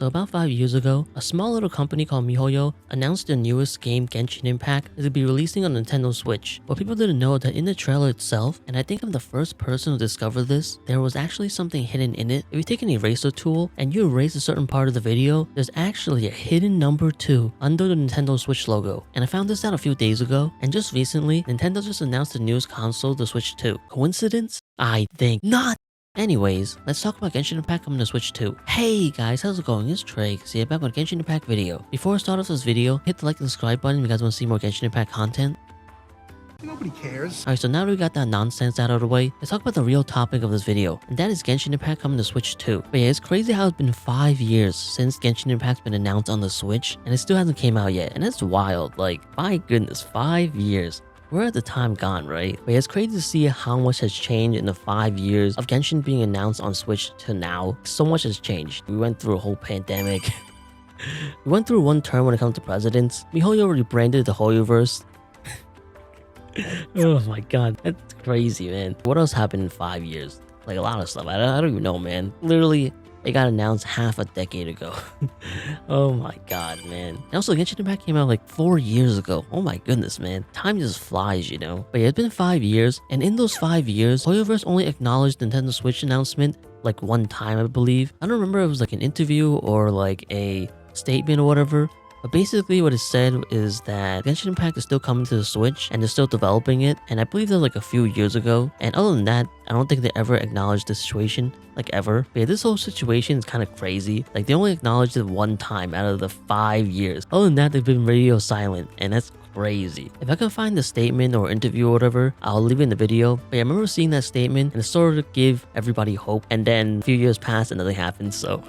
So about 5 years ago, a small little company called MiHoYo announced their newest game, Genshin Impact, is to be releasing on Nintendo Switch. But people didn't know that in the trailer itself, and I think I'm the first person to discover this, there was actually something hidden in it. If you take an eraser tool and you erase a certain part of the video, there's actually a hidden number 2 under the Nintendo Switch logo. And I found this out a few days ago, and just recently, Nintendo just announced the newest console, the Switch 2. Coincidence? I think not. Anyways, let's talk about Genshin Impact coming to Switch 2. Hey guys, how's it going? It's Trieyx here, back with a Genshin Impact video. Before I start off this video, hit the like and subscribe button if you guys want to see more Genshin Impact content. Nobody cares. Alright, so now that we got that nonsense out of the way, let's talk about the real topic of this video, and that is Genshin Impact coming to Switch 2. But yeah, it's crazy how it's been 5 years since Genshin Impact's been announced on the Switch, and it still hasn't came out yet, and that's wild. Like, my goodness, 5 years. Where has the time gone, right? But it's crazy to see how much has changed in the 5 years of Genshin being announced on Switch to now. So much has changed. We went through a whole pandemic. We went through one term when it comes to presidents. MiHoYo rebranded the HoYoverse. Oh my god, that's crazy, man. What else happened in 5 years? Like a lot of stuff. I don't even know, man. Literally, it got announced half a decade ago. Oh my god, man. And also, Genshin Impact came out like 4 years ago. Oh my goodness, man. Time just flies, you know? But yeah, it's been 5 years, and in those 5 years, HoYoverse only acknowledged the Nintendo Switch announcement like one time, I believe. I don't remember if it was like an interview or like a statement or whatever. But basically what it said is that Genshin Impact is still coming to the Switch and they're still developing it, and I believe that was like a few years ago. And other than that, I don't think they ever acknowledged the situation, like ever. But yeah, this whole situation is kind of crazy. Like they only acknowledged it one time out of the 5 years. Other than that, they've been radio silent, and that's crazy. If I can find the statement or interview or whatever, I'll leave it in the video. But yeah, I remember seeing that statement and it sort of gave everybody hope, and then a few years passed and nothing happened, so...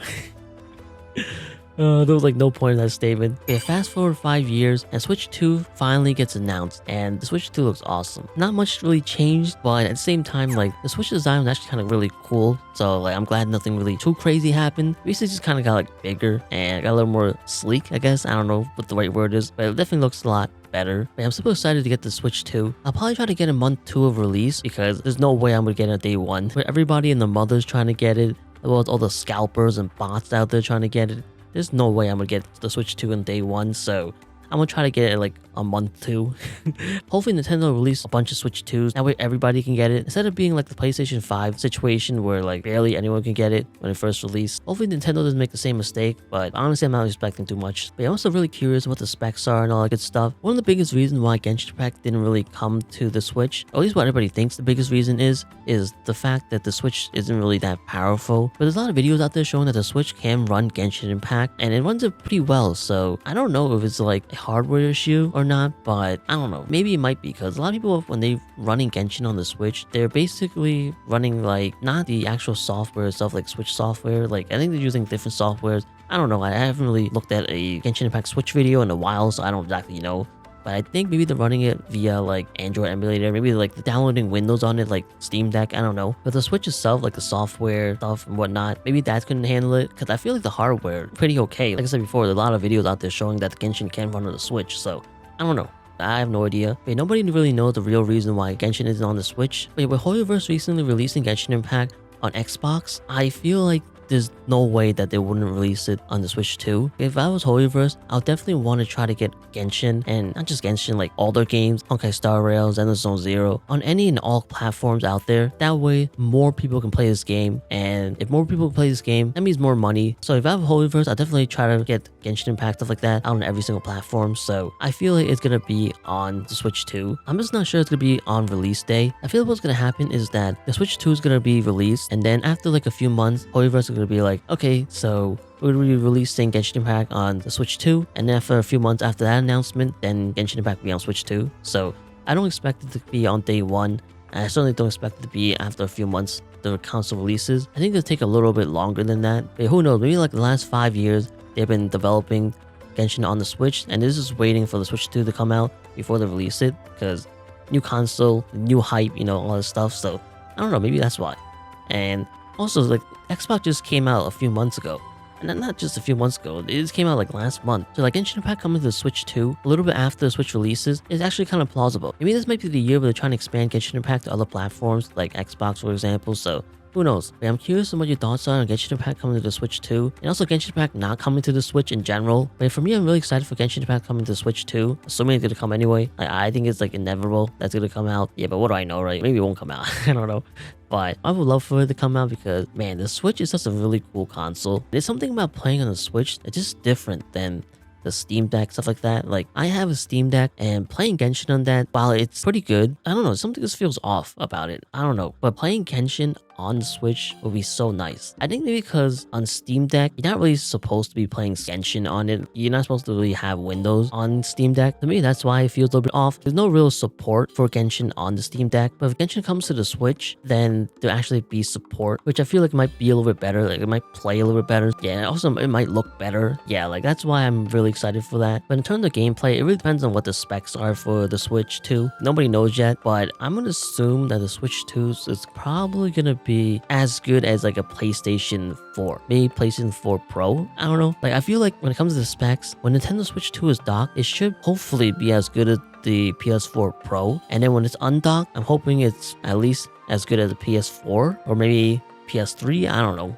There was like no point in that statement. Okay, fast forward 5 years and Switch 2 finally gets announced, and the Switch 2 looks awesome. Not much really changed, but at the same time, like the Switch design was actually kind of really cool. So like I'm glad nothing really too crazy happened. Basically just kind of got like bigger and got a little more sleek, I guess. I don't know what the right word is, but it definitely looks a lot better. But I'm super excited to get the Switch 2. I'll probably try to get a month 2 of release because there's no way I'm gonna get it on day 1. Where everybody and the mother's trying to get it, as well as all the scalpers and bots out there trying to get it. There's no way I'm gonna get the Switch 2 on day 1, so I'm gonna try to get it like on month 2. Hopefully Nintendo will release a bunch of Switch 2s. That way everybody can get it. Instead of being like the PlayStation 5 situation where like barely anyone can get it when it first released. Hopefully Nintendo doesn't make the same mistake, but honestly I'm not expecting too much. But I'm also really curious what the specs are and all that good stuff. One of the biggest reasons why Genshin Impact didn't really come to the Switch, or at least what everybody thinks the biggest reason is the fact that the Switch isn't really that powerful. But there's a lot of videos out there showing that the Switch can run Genshin Impact, and it runs it pretty well. So I don't know if it's like a hardware issue or not, but I don't know. Maybe it might be, because a lot of people, when they running Genshin on the Switch, they're basically running like not the actual software itself, like Switch software. Like I think they're using different softwares. I don't know. I haven't really looked at a Genshin Impact Switch video in a while, so I don't exactly know. But I think maybe they're running it via like Android emulator. Maybe like downloading Windows on it, like Steam Deck. I don't know. But the Switch itself, like the software stuff and whatnot, maybe that couldn't handle it. Because I feel like the hardware pretty okay. Like I said before, there's a lot of videos out there showing that the Genshin can run on the Switch. So I don't know. I have no idea. But nobody really knows the real reason why Genshin isn't on the Switch. But with HoYoverse recently releasing Genshin Impact on Xbox, I feel like there's no way that they wouldn't release it on the Switch 2. If I was HoYoverse, I'll definitely want to try to get Genshin, and not just Genshin, like all their games, Honkai Star Rail, Zenless Zone Zero, on any and all platforms out there. That way, more people can play this game, and if more people play this game, that means more money. So if I have HoYoverse, I'll definitely try to get Genshin Impact, stuff like that, out on every single platform. So I feel like it's gonna be on the Switch 2. I'm just not sure it's gonna be on release day. I feel like what's gonna happen is that the Switch 2 is gonna be released, and then after like a few months, HoYoverse is gonna be like, okay, so we're gonna be releasing Genshin Impact on the Switch 2, and then for a few months after that announcement, then Genshin Impact will be on Switch 2. So I don't expect it to be on day 1, and I certainly don't expect it to be after a few months the console releases. I think it'll take a little bit longer than that, but who knows, maybe like the last 5 years they've been developing Genshin on the Switch, and they're just waiting for the Switch 2 to come out before they release it, because new console, new hype, you know, all this stuff. So I don't know, maybe that's why. And also, like, Xbox just came out a few months ago. And not just a few months ago, it just came out like last month. So like Genshin Impact coming to the Switch 2, a little bit after the Switch releases, is actually kind of plausible. Maybe this might be the year where they're trying to expand Genshin Impact to other platforms, like Xbox for example. So who knows? But I'm curious on what your thoughts are on Genshin Impact coming to the Switch 2, and also Genshin Impact not coming to the Switch in general. But for me, I'm really excited for Genshin Impact coming to the Switch 2, assuming it's gonna come anyway. Like, I think it's like inevitable that's gonna come out. Yeah, but what do I know, right? Maybe it won't come out. I don't know. But I would love for it to come out because, man, the Switch is such a really cool console. There's something about playing on the Switch that's just different than the Steam Deck, stuff like that. Like, I have a Steam Deck, and playing Genshin on that, while it's pretty good, I don't know, something just feels off about it. I don't know. But playing Genshin on the Switch would be so nice. I think maybe because on Steam Deck, you're not really supposed to be playing Genshin on it. You're not supposed to really have Windows on Steam Deck. To me, that's why it feels a little bit off. There's no real support for Genshin on the Steam Deck. But if Genshin comes to the Switch, then there'll actually be support, which I feel like it might be a little bit better. Like, it might play a little bit better. Yeah, and also it might look better. Yeah, like, that's why I'm really excited for that. But in terms of gameplay, it really depends on what the specs are for the Switch 2. Nobody knows yet, but I'm gonna assume that the Switch 2 is probably gonna be as good as like a PlayStation 4, maybe PlayStation 4 Pro. I don't know. Like, I feel like when it comes to the specs, when Nintendo Switch 2 is docked, it should hopefully be as good as the PS4 Pro. And then when it's undocked, I'm hoping it's at least as good as the PS4 or maybe PS3. I don't know.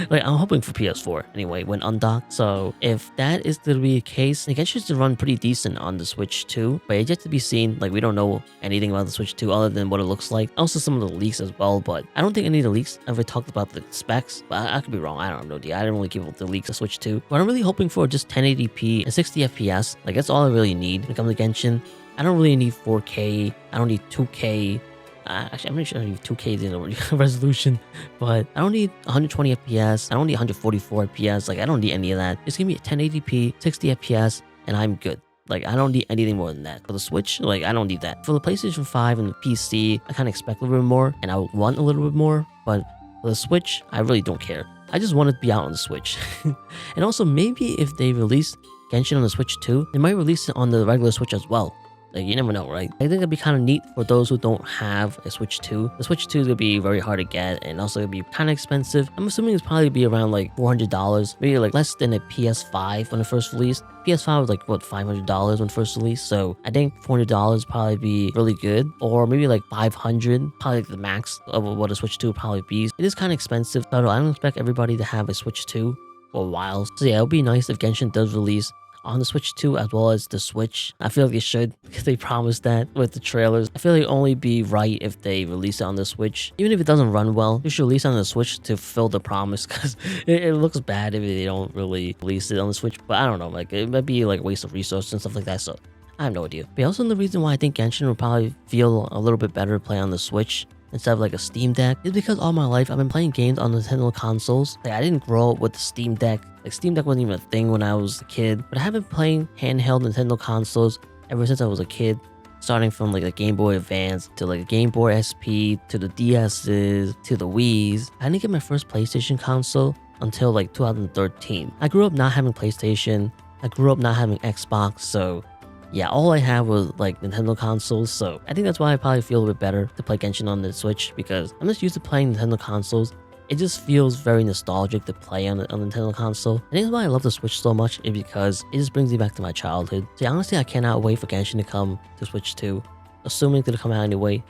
Like, I'm hoping for PS4 anyway when undocked. So if that is to be the case, it should run pretty decent on the Switch 2, but it's yet to be seen. Like, we don't know anything about the Switch 2 other than what it looks like. Also some of the leaks as well, but I don't think any of the leaks ever talked about the specs, but I could be wrong. I don't know. I didn't really keep up the leaks of Switch 2, but I'm really hoping for just 1080p and 60 FPS. Like, that's all I really need when it comes to Genshin. I don't really need 4K. I don't need 2K. Actually, I'm pretty sure I need 2K in resolution, but I don't need 120 FPS. I don't need 144 FPS. Like, I don't need any of that. Just give me 1080p, 60 FPS, and I'm good. Like, I don't need anything more than that. For the Switch, like, I don't need that. For the PlayStation 5 and the PC, I kind of expect a little bit more, and I want a little bit more, but for the Switch, I really don't care. I just want it to be out on the Switch. And also, maybe if they release Genshin on the Switch too, they might release it on the regular Switch as well. Like, you never know, right? I think it'd be kind of neat for those who don't have a Switch 2. The Switch 2 is gonna be very hard to get, and also it'll be kind of expensive. I'm assuming it's probably be around like $400, maybe like less than a PS5 when it first released. PS5 was like, what, $500 when first released? So I think $400 probably be really good, or maybe like $500, probably like the max of what a Switch 2 would probably be. It is kind of expensive, but I don't expect everybody to have a Switch 2 for a while. So yeah, it'll be nice if Genshin does release on the Switch 2 as well as the Switch. I feel like they should, because they promised that with the trailers. I feel like it'd only be right if they release it on the Switch. Even if it doesn't run well, they should release it on the Switch to fill the promise, because it looks bad if they don't really release it on the Switch. But I don't know, like, it might be like a waste of resources and stuff like that, so I have no idea. But also the reason why I think Genshin will probably feel a little bit better to play on the Switch instead of like a Steam Deck is because all my life I've been playing games on Nintendo consoles. Like, I didn't grow up with the Steam Deck. Like, Steam Deck wasn't even a thing when I was a kid, but I have been playing handheld Nintendo consoles ever since I was a kid, starting from like a Game Boy Advance to like a Game Boy SP to the DS's to the Wii's. I didn't get my first PlayStation console until like 2013. I grew up not having PlayStation. I grew up not having Xbox, so yeah, all I had was like Nintendo consoles, so I think that's why I probably feel a bit better to play Genshin on the Switch, because I'm just used to playing Nintendo consoles. It just feels very nostalgic to play on a Nintendo console. I think that's why I love the Switch so much, is because it just brings me back to my childhood. So yeah, honestly, I cannot wait for Genshin to come to Switch 2, assuming it's gonna come out anyway.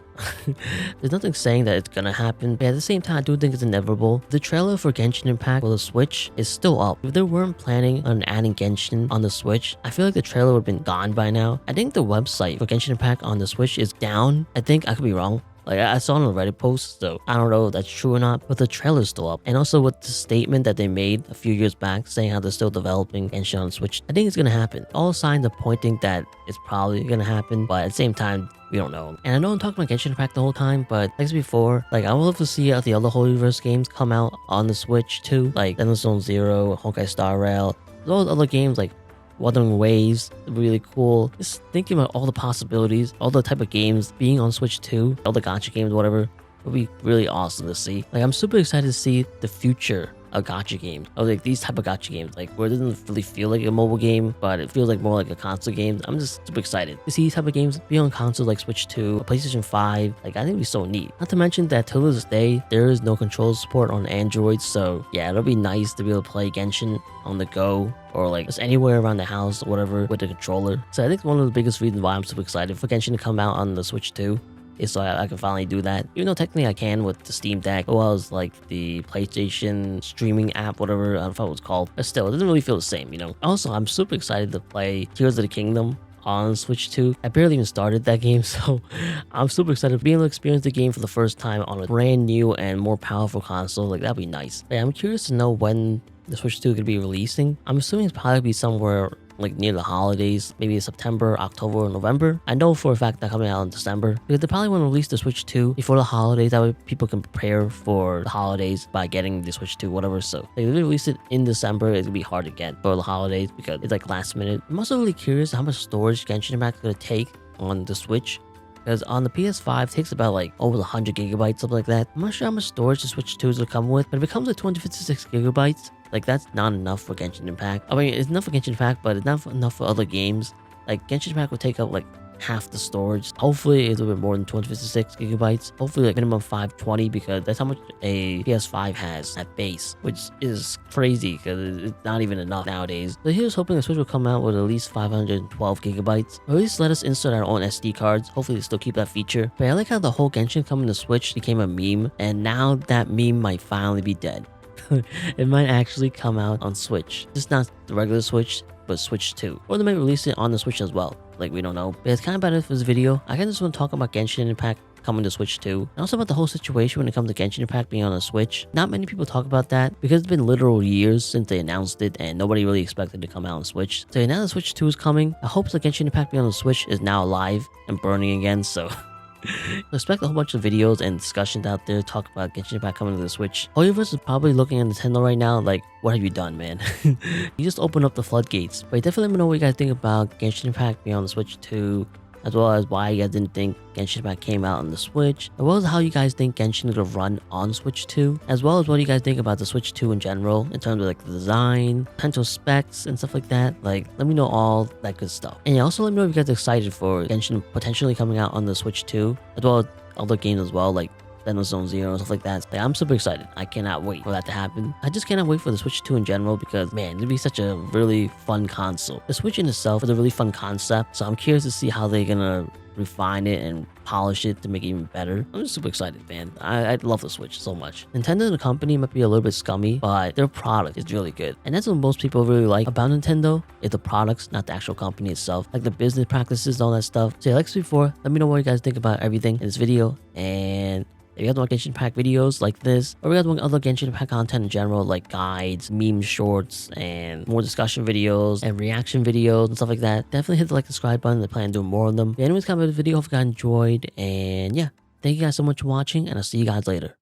There's nothing saying that it's gonna happen, but at the same time, I do think it's inevitable. The trailer for Genshin Impact for the Switch is still up. If they weren't planning on adding Genshin on the Switch, I feel like the trailer would have been gone by now. I think the website for Genshin Impact on the Switch is down. I think I could be wrong. Like, I saw it on a Reddit post, so I don't know if that's true or not, but the trailer's still up. And also with the statement that they made a few years back saying how they're still developing Genshin on Switch, I think it's gonna happen. All signs are pointing that it's probably gonna happen, but at the same time, we don't know. And I know I'm talking about Genshin Impact the whole time, but like I said before, like, I would love to see the other HoYoverse games come out on the Switch too, like Endless Zone Zero, Honkai Star Rail, those other games like Wuthering Waves, really cool. Just thinking about all the possibilities, all the type of games being on Switch 2, all the gacha games, whatever, would be really awesome to see. Like, I'm super excited to see the future of gacha games, or like these type of gacha games, like where it doesn't really feel like a mobile game, but it feels like more like a console game. I'm just super excited to see these type of games be on consoles like Switch 2, PlayStation 5. Like, I think it'd be so neat. Not to mention that till this day, there is no control support on Android, so yeah, it'll be nice to be able to play Genshin on the go, or like just anywhere around the house or whatever with the controller. So I think one of the biggest reasons why I'm super excited for Genshin to come out on the Switch 2. is so I can finally do that. Even though technically I can with the Steam Deck, as well as like the PlayStation streaming app, whatever, I don't know what it's called. But still, it doesn't really feel the same, you know? Also, I'm super excited to play Tears of the Kingdom on Switch 2. I barely even started that game, so I'm super excited to be able to experience the game for the first time on a brand new and more powerful console. Like, that'd be nice. But yeah, I'm curious to know when the Switch 2 could be releasing. I'm assuming it's probably be somewhere like near the holidays, maybe September, October, or November. I know for a fact they're coming out in December because they probably want to release the Switch 2 before the holidays. That way people can prepare for the holidays by getting the Switch 2, whatever. So if they release it in December, it's gonna be hard to get for the holidays because it's like last minute. I'm also really curious how much storage Genshin Impact is gonna take on the Switch. Because on the PS5, it takes about like over 100 gigabytes, something like that. I'm not sure how much storage the Switch 2 is going to come with, but if it comes with 256 gigabytes, like that's not enough for Genshin Impact. I mean, it's enough for Genshin Impact, but it's not enough for other games. Like Genshin Impact will take up like half the storage. Hopefully it's a bit more than 256 gigabytes. Hopefully like minimum 520 because that's how much a PS5 has at base, which is crazy because it's not even enough nowadays. So here's hoping the Switch will come out with at least 512 gigabytes, or at least let us insert our own SD cards. Hopefully they still keep that feature. But I like how the whole Genshin coming to Switch became a meme, and now that meme might finally be dead. It might actually come out on Switch, just not the regular Switch, but Switch 2, or they might release it on the Switch as well. Like, we don't know. But it's kind of better for this video. I kind of just want to talk about Genshin Impact coming to Switch 2, and also about the whole situation when it comes to Genshin Impact being on a Switch. Not many people talk about that because it's been literal years since they announced it and nobody really expected it to come out on Switch. So now the Switch 2 is coming. I hope the Genshin Impact being on the Switch is now alive and burning again, so expect a whole bunch of videos and discussions out there talk about Genshin Impact coming to the Switch. HoYoverse is probably looking at Nintendo right now like, what have you done, man? You just opened up the floodgates. But definitely let me know what you guys think about Genshin Impact being on the Switch 2, as well as why you guys didn't think Genshin Impact came out on the Switch, as well as how you guys think Genshin is gonna run on Switch 2, as well as what you guys think about the Switch 2 in general, in terms of like the design, potential specs, and stuff like that. Like, let me know all that good stuff. And yeah, also let me know if you guys are excited for Genshin potentially coming out on the Switch 2, as well as other games as well, like Zone Zero and stuff like that. Like, I'm super excited. I cannot wait for that to happen. I just cannot wait for the Switch 2 in general because, man, it'd be such a really fun console. The Switch in itself is a really fun concept, so I'm curious to see how they're gonna refine it and polish it to make it even better. I'm just super excited, man. I love the Switch so much. Nintendo, the company, might be a little bit scummy, but their product is really good. And that's what most people really like about Nintendo, is the products, not the actual company itself. Like the business practices, all that stuff. So yeah, like I said before, let me know what you guys think about everything in this video. And if you guys want Genshin Impact videos like this, or if you guys want other Genshin Impact content in general, like guides, meme shorts, and more discussion videos, and reaction videos, and stuff like that, definitely hit the like, subscribe button. I plan on doing more of them. But anyways, comment on the video, hope you guys enjoyed, and yeah, thank you guys so much for watching, and I'll see you guys later.